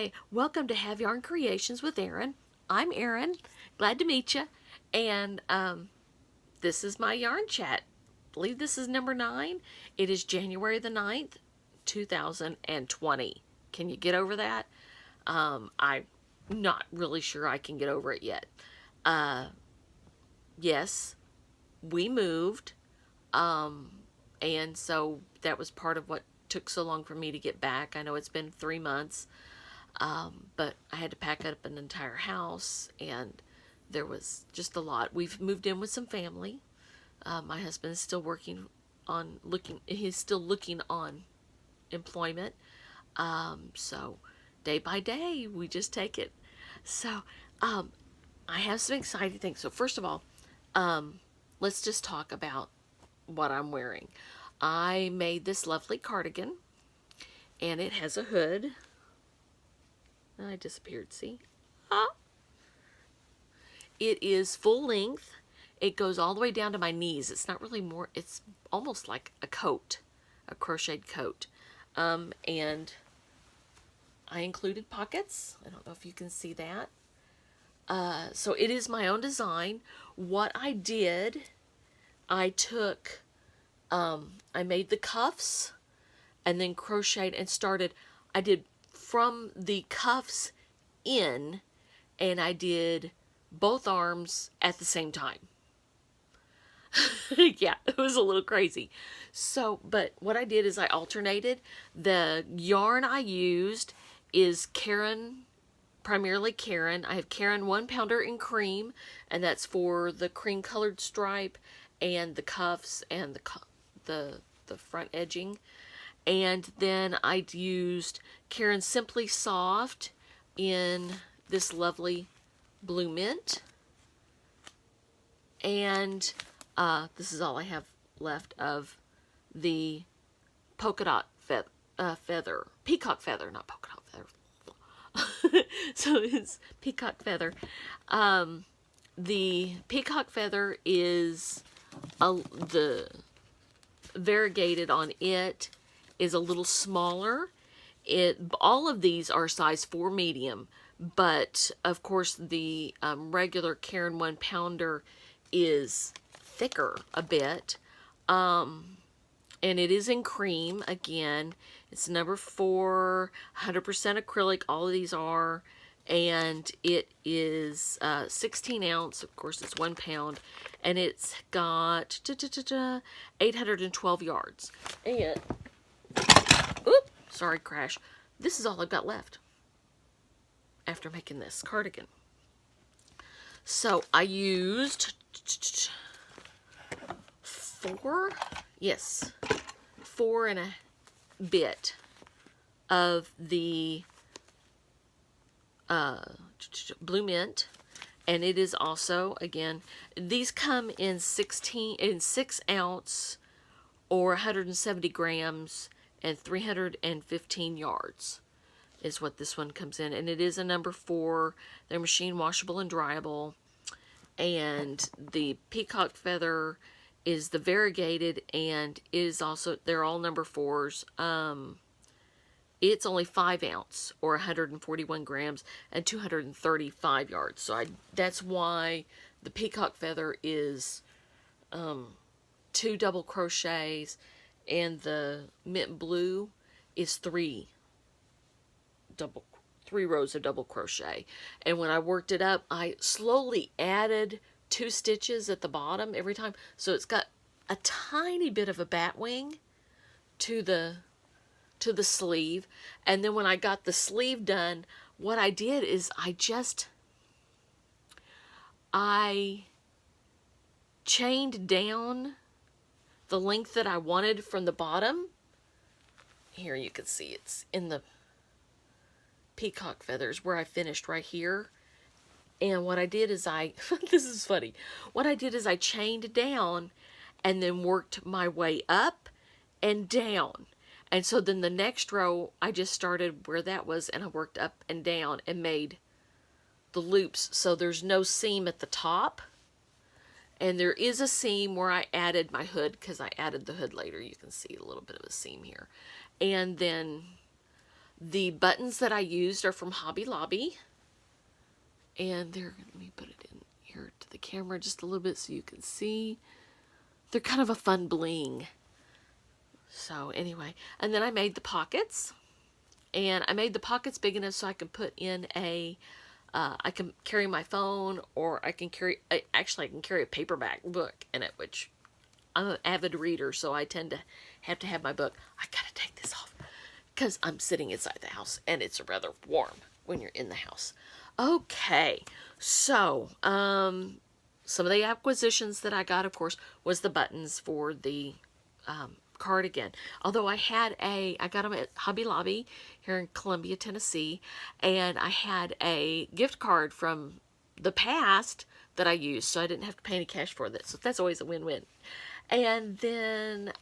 Hi, welcome to Have Yarn Creations with Erin. I'm Erin. Glad to meet you. And this is my yarn chat. I believe this is number 9. It is January the 9th, 2020. Can you get over that? I'm not really sure I can get over it yet. Yes, we moved. And so that was part of what took so long for me to get back. I know it's been 3 months. But I had to pack up an entire house, and there was just a lot. We've moved in with some family. My husband is still working on he's still looking on employment. So day by day, we just take it. So, I have some exciting things. So first of all, let's just talk about what I'm wearing. I made this lovely cardigan, and it has a hood. I disappeared, see? Ah. It is full length. It goes all the way down to my knees. It's not really more, it's almost like a coat, a crocheted coat. And I included pockets. I don't know if you can see that. So it is my own design. What I did, I took, I made the cuffs and then crocheted and started, I did from the cuffs in, and I did both arms at the same time. Yeah, it was a little crazy. So, but what I did is I alternated. The yarn I used is Caron, primarily Caron. I have Caron 1 pounder in cream, and that's for the cream colored stripe and the cuffs and the front edging. And then I used Caron Simply Soft in this lovely blue mint. And this is all I have left of the polka dot feather. Peacock feather, not polka dot feather. So it's peacock feather. The peacock feather is the variegated on it is a little smaller. All of these are size 4 medium, but of course the regular Caron 1 pounder is thicker a bit, and it is in cream. Again, it's number 4, 100% acrylic. All of these are, and it is 16 ounce. Of course, it's 1 pound, and it's got 812 yards. And oops, sorry, crash. This is all I've got left after making this cardigan. So I used 4 and a bit of the blue mint, and it is also, again, these come in 6 ounce or 170 grams and 315 yards is what this one comes in, and it is a number 4. They're machine washable and dryable. And the peacock feather is the variegated, and is also, they're all number 4s. It's only 5 ounce or 141 grams and 235 yards. So that's why the peacock feather is 2 double crochets, and the mint blue is 3 rows of double crochet. And when I worked it up, I slowly added 2 stitches at the bottom every time, so it's got a tiny bit of a bat wing to the sleeve. And then when I got the sleeve done, what I did is I chained down the length that I wanted from the bottom. Here you can see it's in the peacock feathers where I finished right here. And what I did is this is funny. What I did is I chained down and then worked my way up and down. And so then the next row, I just started where that was, and I worked up and down and made the loops. So there's no seam at the top. And there is a seam where I added my hood, because I added the hood later. You can see a little bit of a seam here. And then The buttons that I used are from Hobby Lobby. And they're, let me put it in here to the camera just a little bit so you can see. They're kind of a fun bling. So anyway, and then I made the pockets. And I made the pockets big enough so I can put in a, I can carry my phone, or I can carry, actually I can carry a paperback book in it, which I'm an avid reader, so I tend to have my book. I gotta take this off because I'm sitting inside the house and it's rather warm when you're in the house. Okay, so some of the acquisitions that I got, of course, was the buttons for the cardigan. Although I got them at Hobby Lobby here in Columbia, Tennessee, and I had a gift card from the past that I used, so I didn't have to pay any cash for this. So that's always a win-win. And then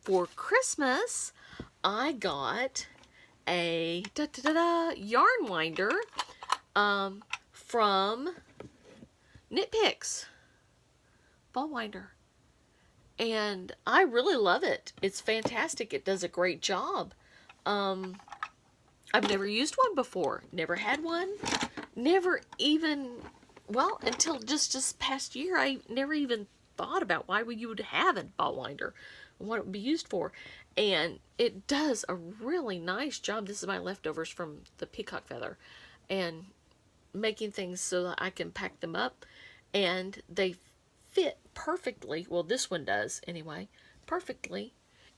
for Christmas, I got a yarn winder from Knit Picks. Ball winder. And I really love it. It's fantastic. It does a great job. I've never used one before. Never had one. Never even, well, until just this past year, I never even thought about why you would have a ball winder and what it would be used for. And it does a really nice job. This is my leftovers from the peacock feather. And making things so that I can pack them up. And they fit perfectly, well, this one does anyway, perfectly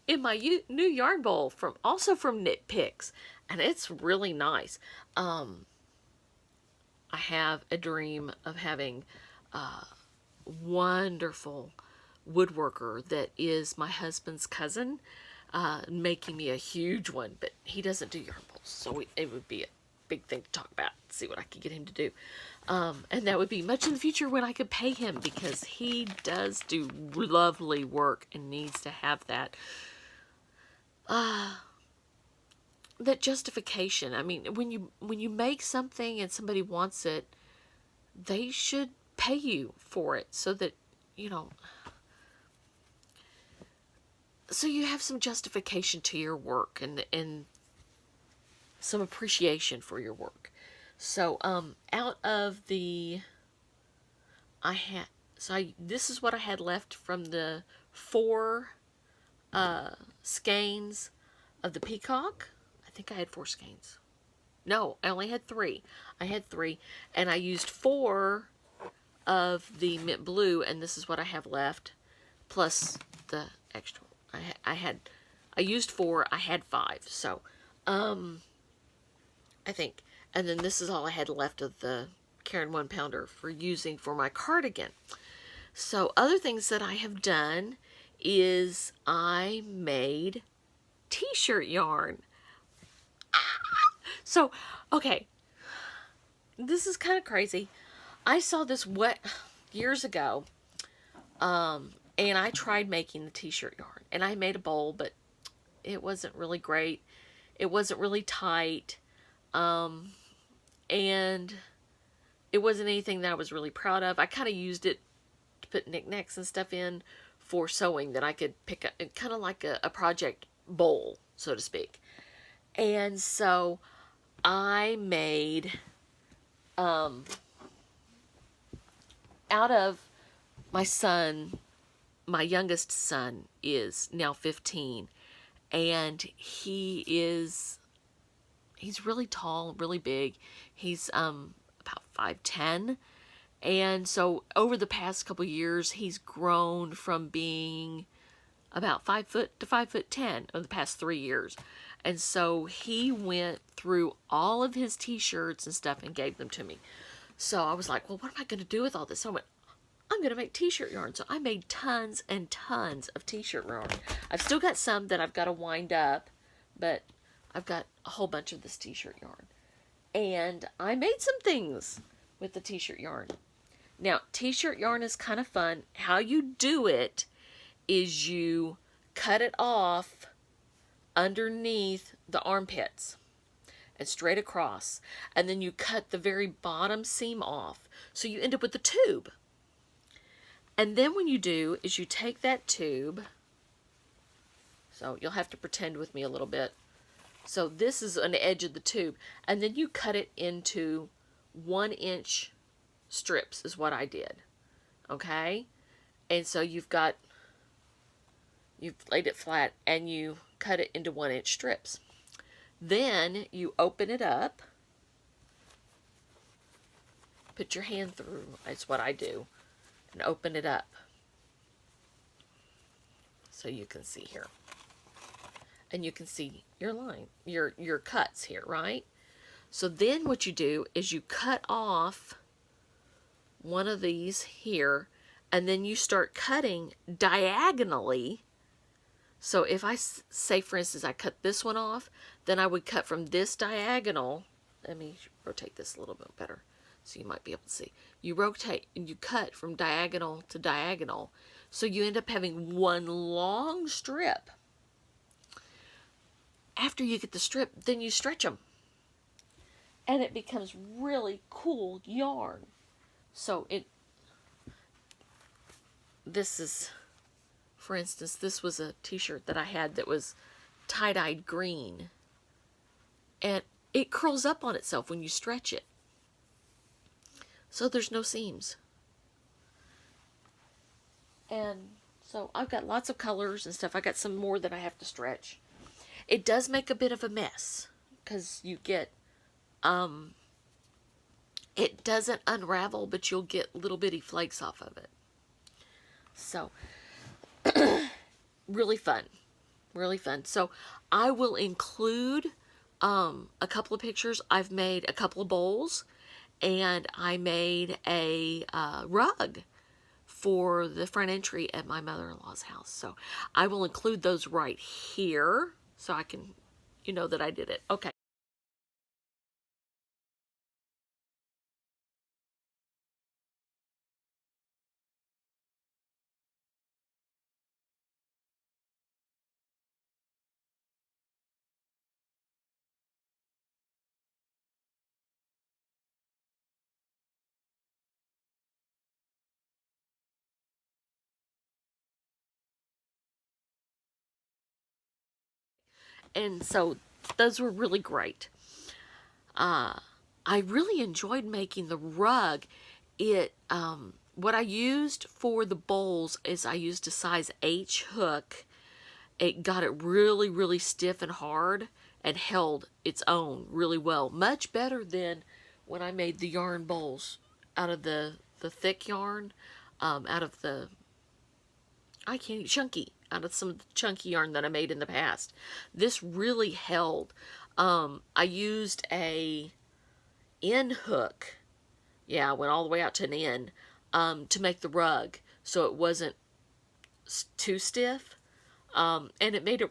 in my new yarn bowl also from Knit Picks, and it's really nice. I have a dream of having a wonderful woodworker that is my husband's cousin, making me a huge one, but he doesn't do yarn bowls, so it would be a big thing to talk about, see what I could get him to do. And that would be much in the future when I could pay him, because he does do lovely work and needs to have that justification. I mean, when you make something and somebody wants it, they should pay you for it, so that, so you have some justification to your work and some appreciation for your work. So, out of the, this is what I had left from the 4 skeins of the peacock. I think I had 4 skeins. No, I only had 3. I had 3, and I used 4 of the mint blue, and this is what I have left, plus the extra. I used 4, I had 5, so, I think. And then this is all I had left of the Caron 1-pounder for using for my cardigan. So other things that I have done is I made t-shirt yarn. So, okay, this is kind of crazy. I saw this years ago, and I tried making the t-shirt yarn, and I made a bowl, but it wasn't really great. It wasn't really tight. And it wasn't anything that I was really proud of. I kind of used it to put knickknacks and stuff in for sewing that I could pick up, kind of like a project bowl, so to speak. And so I made, out of my son, my youngest son is now 15, and he's really tall, really big. He's about 5'10", and so over the past couple years, he's grown from being about 5 foot to 5'10" over the past 3 years. And so he went through all of his t-shirts and stuff and gave them to me. So I was like, well, what am I going to do with all this? So I went, I'm going to make t-shirt yarn. So I made tons and tons of t-shirt yarn. I've still got some that I've got to wind up, but I've got a whole bunch of this t-shirt yarn. And I made some things with the t-shirt yarn. Now, t-shirt yarn is kind of fun. How you do it is you cut it off underneath the armpits and straight across. And then you cut the very bottom seam off. So you end up with the tube. And then what you do is you take that tube. So you'll have to pretend with me a little bit. So this is an edge of the tube, and then you cut it into 1-inch strips is what I did. Okay? And so you've laid it flat and you cut it into 1-inch strips. Then you open it up, put your hand through, that's what I do, and open it up so you can see here. And you can see your line, your cuts here, right? So then what you do is you cut off one of these here, and then you start cutting diagonally. So if I say, for instance, I cut this one off, then I would cut from this diagonal. Let me rotate this a little bit better so you might be able to see. You rotate and you cut from diagonal to diagonal. So you end up having one long strip. After you get the strip, then you stretch them. And it becomes really cool yarn. So this is, for instance, this was a t-shirt that I had that was tie-dyed green. And it curls up on itself when you stretch it. So there's no seams. And so I've got lots of colors and stuff. I got some more that I have to stretch. It does make a bit of a mess because you get, it doesn't unravel, but you'll get little bitty flakes off of it. So, really fun. Really fun. So, I will include a couple of pictures. I've made a couple of bowls, and I made a rug for the front entry at my mother-in-law's house. So, I will include those right here so I can, you know that I did it. Okay. And so those were really great. I really enjoyed making the rug. What I used for the bowls is I used a size H hook. It got it really, really stiff and hard and held its own really well. Much better than when I made the yarn bowls out of the thick yarn, out of the, chunky, out of some of the chunky yarn that I made in the past. This really held. I used a end hook. Yeah, I went all the way out to an end to make the rug so it wasn't too stiff. And it made a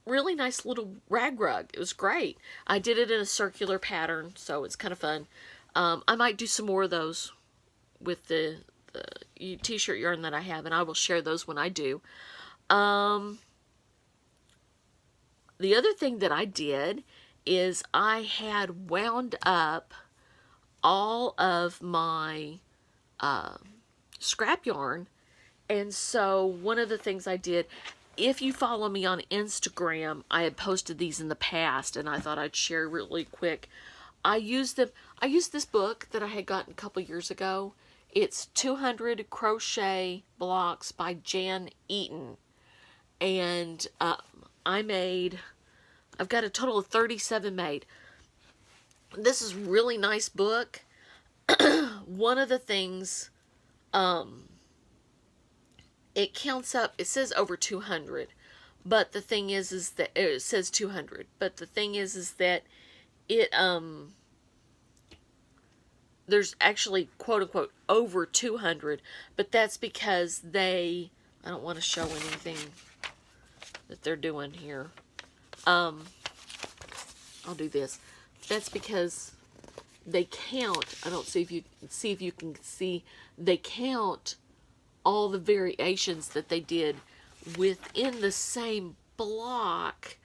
really nice little rag rug. It was great. I did it in a circular pattern, so it's kind of fun. I might do some more of those with the t-shirt yarn that I have, and I will share those when I do. The other thing that I did is I had wound up all of my scrap yarn, and so one of the things I did, if you follow me on Instagram, I had posted these in the past, and I thought I'd share really quick. I used this book that I had gotten a couple years ago. It's 200 Crochet Blocks by Jan Eaton. And I've got a total of 37 made. This is a really nice book. One of the things, it counts up, it says over 200, but the thing is that, it says 200, but the thing is that it, there's actually, quote unquote, over 200, but that's because I don't want to show anything that they're doing here. I'll do this. That's because they count, I don't see if you can see, they count all the variations that they did within the same block,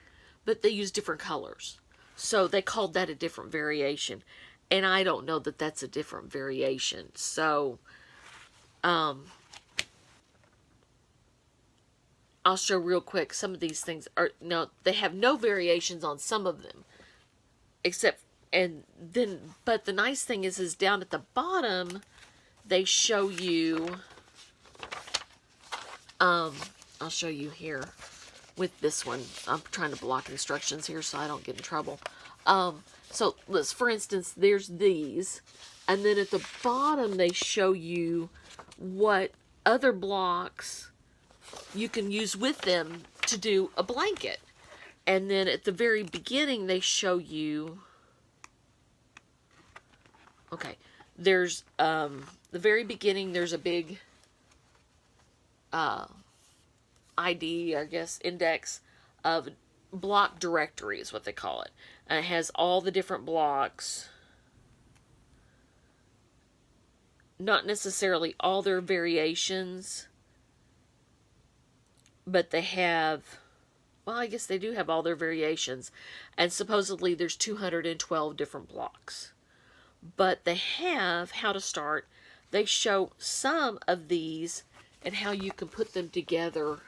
but they use different colors. So they called that a different variation. And I don't know that that's a different variation. So, I'll show real quick. Some of these things are, no, they have no variations on some of them, except, and then, but the nice thing is down at the bottom, they show you, I'll show you here with this one. I'm trying to block instructions here so I don't get in trouble. So let's, for instance, there's these, and then at the bottom they show you what other blocks you can use with them to do a blanket. And then at the very beginning they show you, okay, there's the very beginning, there's a big ID, I guess, index of block directory is what they call it. And it has all the different blocks. Not necessarily all their variations, but they have, well, I guess they do have all their variations. And supposedly there's 212 different blocks. But they have how to start. They show some of these and how you can put them together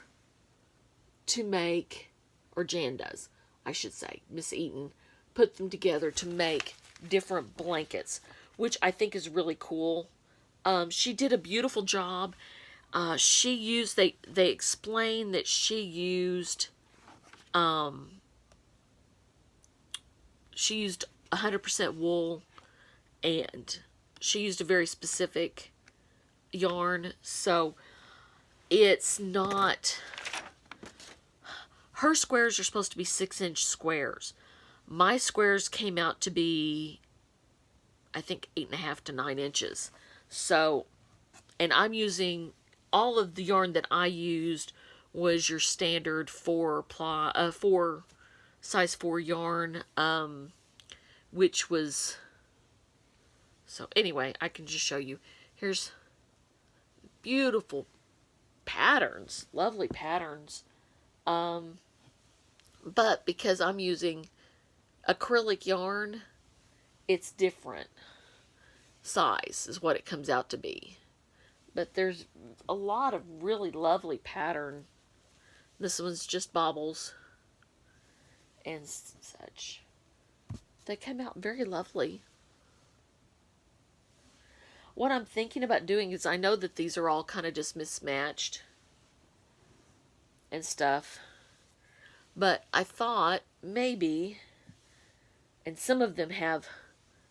to make, or Jan does, I should say, Miss Eaton, put them together to make different blankets, which I think is really cool. She did a beautiful job. She used, they explain that she used 100% wool, and she used a very specific yarn, so it's not, her squares are supposed to be 6-inch squares. My squares came out to be, I think, 8.5 to 9 inches. So, and I'm using, all of the yarn that I used was your standard 4 size 4 yarn, which was, so anyway, I can just show you. Here's beautiful patterns, lovely patterns. But because I'm using acrylic yarn, it's different size is what it comes out to be. But there's a lot of really lovely pattern. This one's just baubles and such. They come out very lovely. What I'm thinking about doing is, I know that these are all kind of just mismatched and stuff, but I thought maybe, and some of them have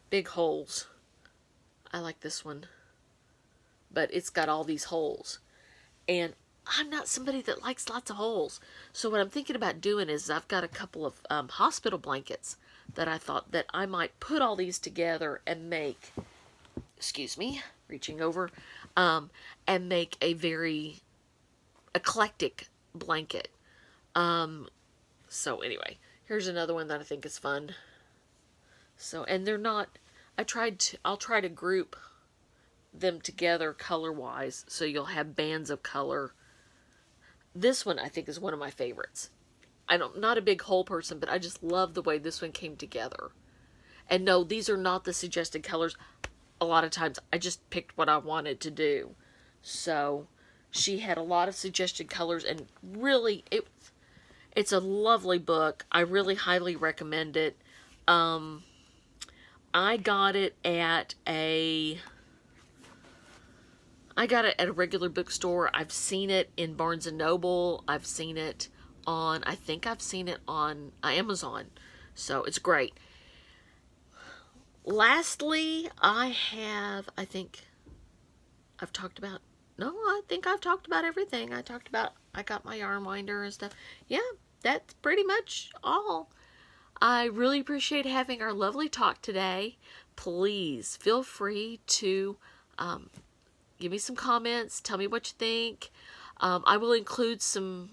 big holes. I like this one, but it's got all these holes, and I'm not somebody that likes lots of holes. So what I'm thinking about doing is, I've got a couple of hospital blankets that I thought that I might put all these together and make, excuse me, reaching over, and make a very eclectic blanket. So anyway, here's another one that I think is fun. So, and they're not, I'll try to group them together color-wise, so you'll have bands of color. This one I think is one of my favorites. Not a big hole person, but I just love the way this one came together. And no, these are not the suggested colors. A lot of times I just picked what I wanted to do. So she had a lot of suggested colors, and really it's a lovely book. I really highly recommend it. I got it at a regular bookstore. I've seen it in Barnes & Noble. I've seen it on, I think I've seen it on Amazon. So it's great. Lastly, I think I've talked about, no, I think I've talked about everything. I got my yarn winder and stuff. Yeah, that's pretty much all. I really appreciate having our lovely talk today. Please feel free to give me some comments. Tell me what you think. I will include some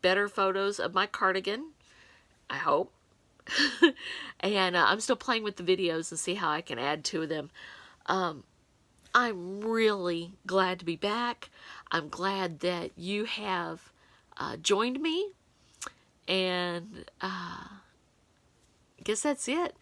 better photos of my cardigan, I hope. And I'm still playing with the videos and see how I can add to them. I'm really glad to be back. I'm glad that you have joined me. And I guess that's it.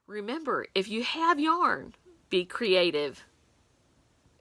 Remember, if you have yarn, be creative.